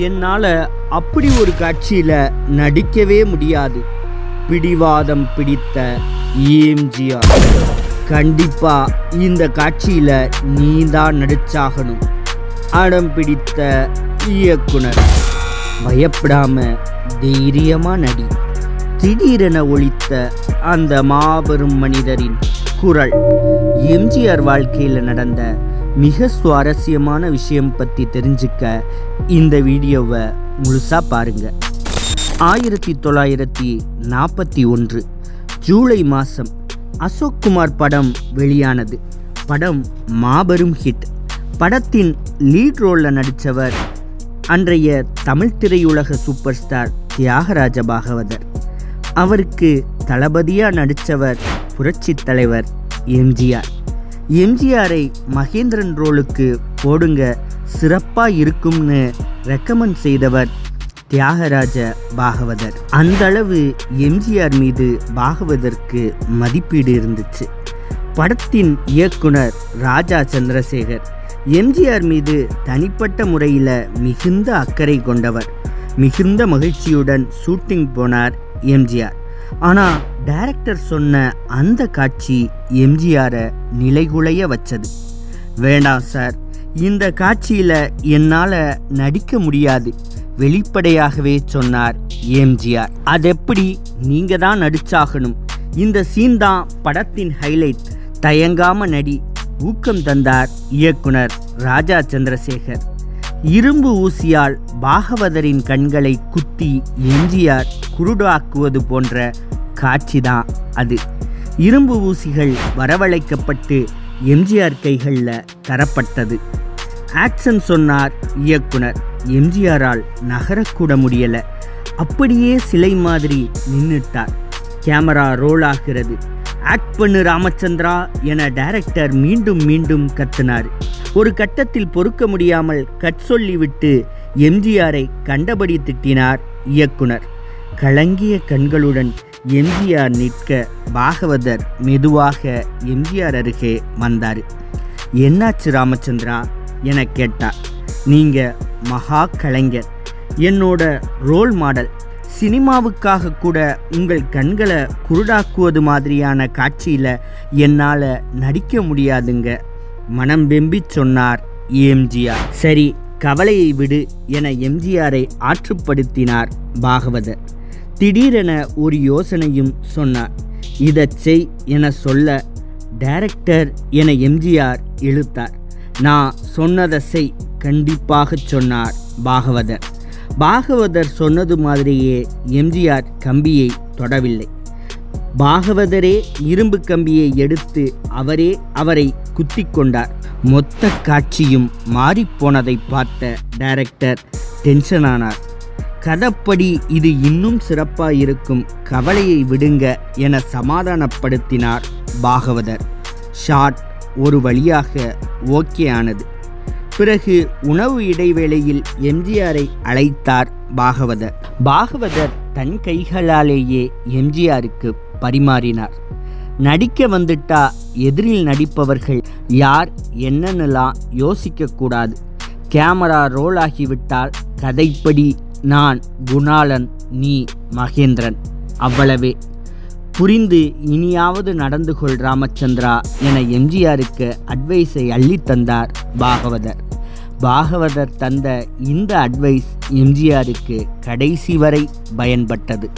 என்னால் அப்படி ஒரு காட்சியில் நடிக்கவே முடியாது. பிடிவாதம் பிடித்த எம்ஜிஆர், கண்டிப்பாக இந்த காட்சியில் நீ தான் நடிச்சாகணும். அடம் பிடித்த இயக்குனர், பயப்படாம தைரியமாக நடி. திடீரென ஒலித்த அந்த மாபெரும் மனிதரின் குரல் எம்ஜிஆர் வாழ்க்கையில் நடந்த மிக சுவாரஸ்யமான விஷயம் பற்றி தெரிஞ்சுக்க இந்த வீடியோவை முழுசாக பாருங்கள். 1941 ஜூலை மாதம் அசோக்குமார் படம் வெளியானது. படம் மாபெரும் ஹிட். படத்தின் லீட் ரோலில் நடித்தவர் அன்றைய தமிழ் திரையுலக சூப்பர் ஸ்டார் தியாகராஜ பாகவதர். அவருக்கு தளபதியாக நடித்தவர் புரட்சி தலைவர் எம்ஜிஆர். எம்ஜிஆரை மகேந்திரன் ரோலுக்கு போடுங்க, சிறப்பாக இருக்கும்னு ரெக்கமெண்ட் செய்தவர் தியாகராஜ பாகவதர். அந்தளவு எம்ஜிஆர் மீது பாகவதற்கு மதிப்பீடு இருந்துச்சு. படத்தின் இயக்குனர் ராஜா சந்திரசேகர் எம்ஜிஆர் மீது தனிப்பட்ட முறையில் மிகுந்த அக்கறை கொண்டவர். மிகுந்த மகிழ்ச்சியுடன் ஷூட்டிங் போனார் எம்ஜிஆர். ஆனால் டைரக்டர் சொன்ன அந்த காட்சி எம்ஜிஆரை நிலைகுலைய வச்சது. வேண்டாம் சார், இந்த காட்சியில் என்னால் நடிக்க முடியாது, வெளிப்படையாகவே சொன்னார் எம்ஜிஆர். அதெப்படி, நீங்கள் தான் நடிச்சாகணும், இந்த சீன் தான் படத்தின் ஹைலைட், தயங்காம நடி, ஊக்கம் தந்தார் இயக்குனர் ராஜா சந்திரசேகர். இரும்பு ஊசியால் பாகவதரின் கண்களை குத்தி எம்ஜிஆர் குருடாக்குவது போன்ற காட்சிதான் அது. இரும்பு ஊசிகள் வரவழைக்கப்பட்டு எம்ஜிஆர் கைகளில் தரப்பட்டது. ஆக்ஷன் சொன்னார் இயக்குனர். எம்ஜிஆரால் நகரக்கூட முடியலை, அப்படியே சிலை மாதிரி நின்றுட்டார். கேமரா ரோல் ஆகிறது. ஆக்ட் பண்ணு ராமச்சந்திரா என டைரக்டர் மீண்டும் மீண்டும் கத்தினார். ஒரு கட்டத்தில் பொறுக்க முடியாமல் கட் சொல்லிவிட்டு எம்ஜிஆரை கண்டபடி திட்டினார் இயக்குனர். கலங்கிய கண்களுடன் எம்ஜிஆர் நிற்க பாகவதர் மெதுவாக எம்ஜிஆர் அருகே வந்தார். என்னாச்சு ராமச்சந்திரா என கேட்டார். நீங்கள் மகா கலைஞர், என்னோட ரோல் மாடல். சினிமாவுக்காக கூட உங்கள் கண்களை குருடாக்குவது மாதிரியான காட்சியில் என்னால் நடிக்க முடியாதுங்க, மனம் வெம்பி சொன்னார் எம்ஜிஆர். சரி, கவலையை விடு என எம்ஜிஆரை ஆற்றுப்படுத்தினார் பாகவதர். திடீரென ஒரு யோசனையும் சொன்னார். இதை செய் என சொல்ல டைரக்டர் என எம்ஜிஆர் இழுத்தார். நான் சொன்னதை செய், கண்டிப்பாக சொன்னார் பாகவதர். பாகவதர் சொன்னது மாதிரியே எம்ஜிஆர் கம்பியை தொடவில்லை. பாகவதரே இரும்பு கம்பியை எடுத்து அவரை குத்தி கொண்டார். மொத்த காட்சியும் மாறிப்போனதை பார்த்த டைரக்டர் டென்ஷனானார். கதைப்படி இது இன்னும் சிறப்பாக இருக்கும், கவலையை விடுங்க என சமாதானப்படுத்தினார் பாகவதர். ஷாட் ஒரு வழியாக ஓகே ஆனது. பிறகு உணவு இடைவேளையில் எம்ஜிஆரை அழைத்தார் பாகவதர். பாகவதர் தன் கைகளாலேயே எம்ஜிஆருக்கு பரிமாறினார். நடிக்க வந்துட்டா எதிரில் நடிப்பவர்கள் யார் என்னன்னுலாம் யோசிக்கக்கூடாது. கேமரா ரோல் ஆகிவிட்டால் கதைப்படி நான் குணாளன், நீ மகேந்திரன், அவ்வளவே. புரிந்து இனியாவது நடந்து கொள் ராமச்சந்திரா என எம்ஜிஆருக்கு அட்வைஸை அள்ளித்தந்தார் பாகவதர். பாகவதர் தந்த இந்த அட்வைஸ் எம்ஜிஆருக்கு கடைசி வரை பயன்பட்டது.